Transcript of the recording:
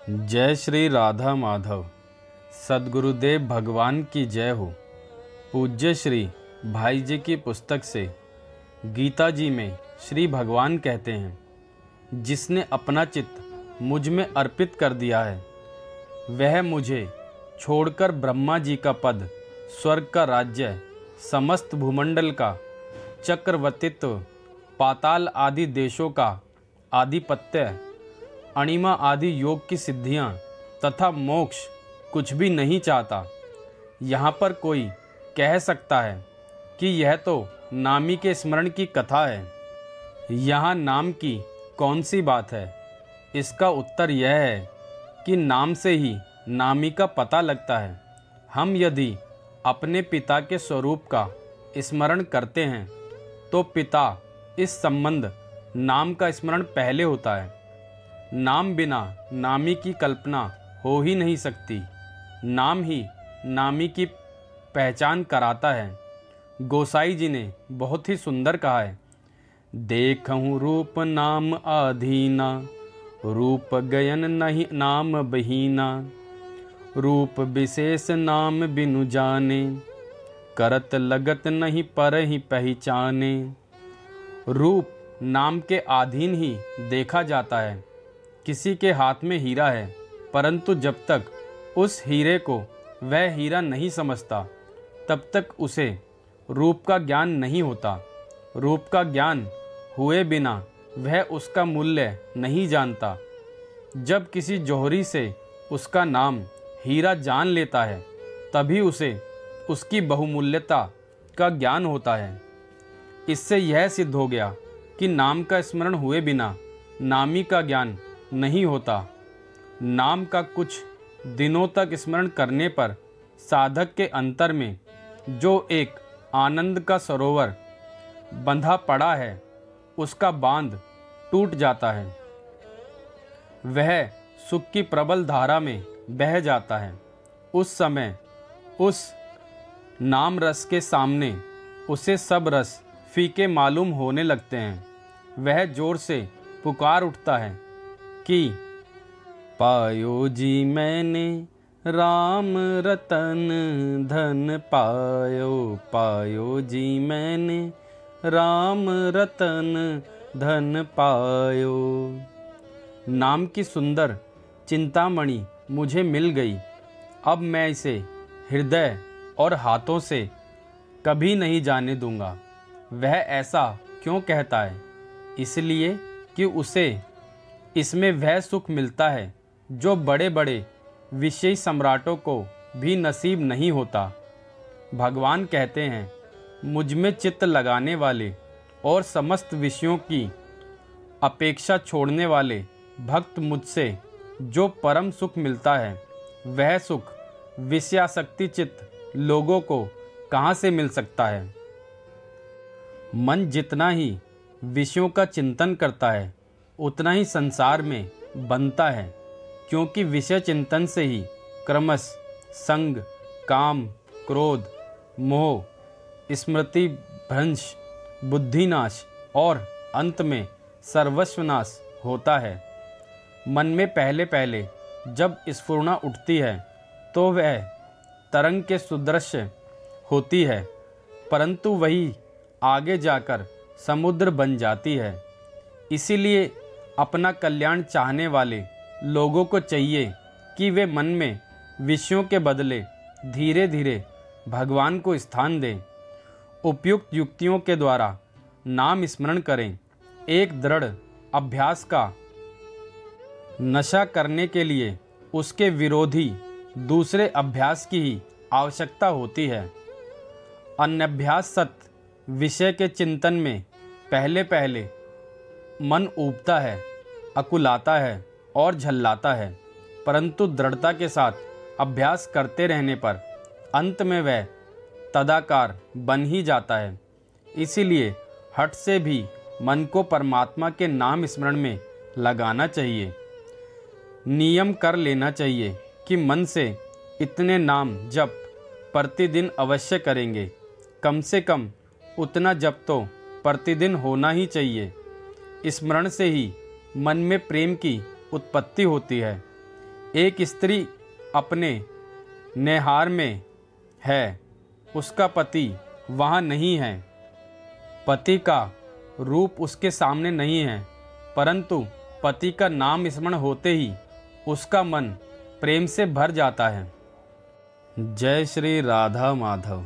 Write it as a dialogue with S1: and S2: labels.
S1: जय श्री राधा माधव। सद्गुरुदेव भगवान की जय हो। पूज्य श्री भाई जी की पुस्तक से गीता जी में श्री भगवान कहते हैं, जिसने अपना चित्त मुझ में अर्पित कर दिया है वह मुझे छोड़कर ब्रह्मा जी का पद, स्वर्ग का राज्य, समस्त भूमंडल का चक्रवर्तित्व, पाताल आदि देशों का आधिपत्य, अणिमा आदि योग की सिद्धियां तथा मोक्ष कुछ भी नहीं चाहता। यहाँ पर कोई कह सकता है कि यह तो नामी के स्मरण की कथा है, यहाँ नाम की कौन सी बात है। इसका उत्तर यह है कि नाम से ही नामी का पता लगता है। हम यदि अपने पिता के स्वरूप का स्मरण करते हैं तो पिता इस संबंध नाम का स्मरण पहले होता है। नाम बिना नामी की कल्पना हो ही नहीं सकती। नाम ही नामी की पहचान कराता है। गोसाई जी ने बहुत ही सुंदर कहा है, देखहूँ रूप नाम आधीना, रूप गयन नहीं नाम बहीना, रूप विशेष नाम बिनु जाने, करत लगत नहीं पर ही पहचाने। रूप नाम के अधीन ही देखा जाता है। किसी के हाथ में हीरा है, परंतु जब तक उस हीरे को वह हीरा नहीं समझता तब तक उसे रूप का ज्ञान नहीं होता। रूप का ज्ञान हुए बिना वह उसका मूल्य नहीं जानता। जब किसी जौहरी से उसका नाम हीरा जान लेता है तभी उसे उसकी बहुमूल्यता का ज्ञान होता है। इससे यह सिद्ध हो गया कि नाम का स्मरण हुए बिना नामी का ज्ञान नहीं होता। नाम का कुछ दिनों तक स्मरण करने पर साधक के अंतर में जो एक आनंद का सरोवर बंधा पड़ा है उसका बांध टूट जाता है। वह सुख की प्रबल धारा में बह जाता है। उस समय उस नाम रस के सामने उसे सब रस फीके मालूम होने लगते हैं। वह जोर से पुकार उठता है कि पायो जी मैंने राम रतन धन पायो, पायो जी मैंने राम रतन धन पायो। नाम की सुंदर चिंतामणि मुझे मिल गई। अब मैं इसे हृदय और हाथों से कभी नहीं जाने दूंगा। वह ऐसा क्यों कहता है? इसलिए कि उसे इसमें वह सुख मिलता है जो बड़े बड़े विषयी सम्राटों को भी नसीब नहीं होता। भगवान कहते हैं, मुझ में चित्त लगाने वाले और समस्त विषयों की अपेक्षा छोड़ने वाले भक्त मुझसे जो परम सुख मिलता है वह सुख विषयासक्ति चित्त लोगों को कहाँ से मिल सकता है। मन जितना ही विषयों का चिंतन करता है उतना ही संसार में बनता है, क्योंकि विषय चिंतन से ही क्रमश संग, काम, क्रोध, मोह, स्मृति भ्रंश, बुद्धिनाश और अंत में सर्वस्वनाश होता है। मन में पहले पहले जब स्फुरना उठती है तो वह तरंग के सुदृश्य होती है, परंतु वही आगे जाकर समुद्र बन जाती है। इसीलिए अपना कल्याण चाहने वाले लोगों को चाहिए कि वे मन में विषयों के बदले धीरे धीरे भगवान को स्थान दें। उपयुक्त युक्तियों के द्वारा नाम स्मरण करें। एक दृढ़ अभ्यास का नशा करने के लिए उसके विरोधी दूसरे अभ्यास की ही आवश्यकता होती है। अन्यभ्यास सत विषय के चिंतन में पहले पहले मन ऊबता है, अकुलाता है और झल्लाता है, परंतु दृढ़ता के साथ अभ्यास करते रहने पर अंत में वह तदाकार बन ही जाता है। इसीलिए हठ से भी मन को परमात्मा के नाम स्मरण में लगाना चाहिए। नियम कर लेना चाहिए कि मन से इतने नाम जप प्रतिदिन अवश्य करेंगे। कम से कम उतना जप तो प्रतिदिन होना ही चाहिए। स्मरण से ही मन में प्रेम की उत्पत्ति होती है। एक स्त्री अपने नेहार में है, उसका पति वहाँ नहीं है। पति का रूप उसके सामने नहीं है, परंतु पति का नाम स्मरण होते ही उसका मन प्रेम से भर जाता है। जय श्री राधा माधव।